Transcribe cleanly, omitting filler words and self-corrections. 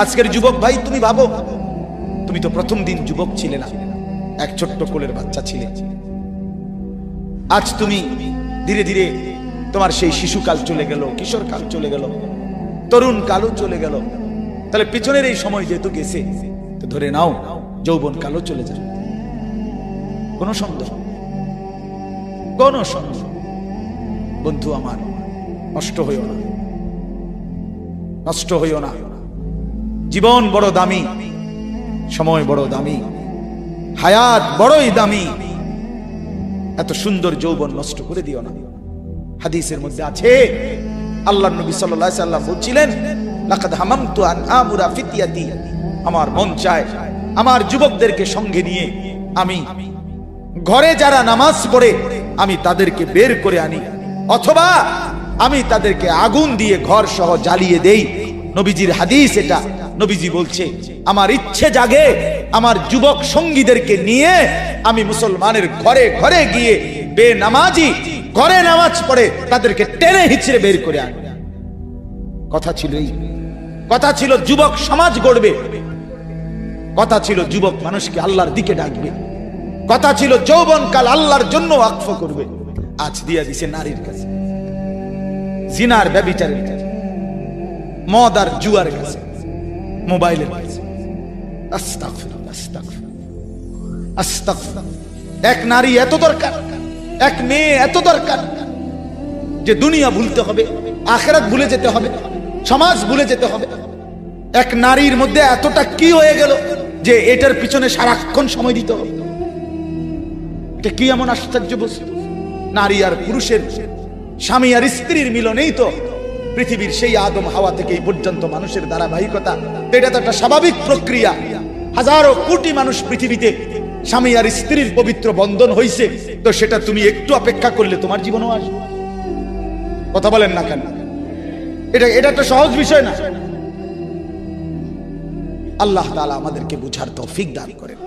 আজকের যুবক ভাই, তুমি ভাবো, তুমি তো প্রথম দিন যুবক ছিলে না, এক ছোট্ট কোলের বাচ্চা ছিলে। আজ তুমি ধীরে ধীরে তোমার সেই শিশুকাল চলে গেল, কিশোর কাল চলে গেল, তরুণ কালও চলে গেল। তাহলে পিছনের এই সময় যেহেতু গেছে, তো ধরে নাও যৌবন কালও চলে যাবে। কোনো সন্দেহ, কোনো সন্দেহ। বন্ধু আমার, নষ্ট হইও না, নষ্ট হইও না। জীবন বড় দামি, সময় বড় দামি, হায়াত বড়ই দামি। এত সুন্দর যৌবন নষ্ট করে দিও না। হাদিসের মধ্যে আছে, আল্লাহর নবী সাল্লাল্লাহু আলাইহি সাল্লাম বলছিলেন, লাকাদ হামামতু আন আমুরা ফিতিয়াতি, আমার মন চায় আমার যুবকদেরকে সঙ্গে নিয়ে আমি ঘরে যারা নামাজ পড়ে আমি তাদেরকে বের করে আনি, অথবা আমি তাদেরকে আগুন দিয়ে ঘর সহ জ্বালিয়ে দেই। নবীজির হাদিস এটা। নবীজি বলছে, আমার ইচ্ছে জাগে আমার যুবক সঙ্গীদেরকে নিয়ে আমি মুসলমানের ঘরে ঘরে গিয়ে বেনামাজি ঘরে নামাজ পড়ে তাদেরকে টেনে হিচড়ে বের করে আনি। কথা ছিল এই, কথা ছিল যুবক সমাজ গড়বে, কথা ছিল যুবক মানুষকে আল্লাহর দিকে ডাকবে, কথা ছিল যৌবনকাল আল্লাহর জন্য ওয়াকফ করবে। আজ দিয়া দিছে নারীর কাছে, জিনার ব্যভিচারের কাছে, মদ আর জুয়ার কাছে, মোবাইলের কাছে। আস্তাগফিরুল্লাহ, আস্তাগফিরুল্লাহ, আস্তাগফিরুল্লাহ। এক নারী এত দরকার, এক মেয়ে এত দরকার যে দুনিয়া ভুলতে হবে, আখিরাত ভুলে যেতে হবে, সমাজ ভুলে যেতে হবে। এক নারীর মধ্যে এতটা কি হয়ে গেল যে এটার পিছনে সারাক্ষণ সময় দিতে হবে। এটা কি এমন আশ্চর্য বস্তু? নারী আর পুরুষের, স্বামী আর স্ত্রীর মিলনেই তো পৃথিবীর সেই আদম হাওয়া থেকে এই পর্যন্ত মানুষের ধারাবাহিকতা। এটা তো একটা স্বাভাবিক প্রক্রিয়া। হাজারো কোটি মানুষ পৃথিবীতে স্বামী আর স্ত্রীর পবিত্র বন্ধন হইছে, তো সেটা তুমি একটু অপেক্ষা করলে তোমার জীবনেও আসবে। কথা বলেন না কেন? এটা একটা সহজ বিষয় না। আল্লাহ তাআলা আমাদেরকে বুঝার তৌফিক দান করেন।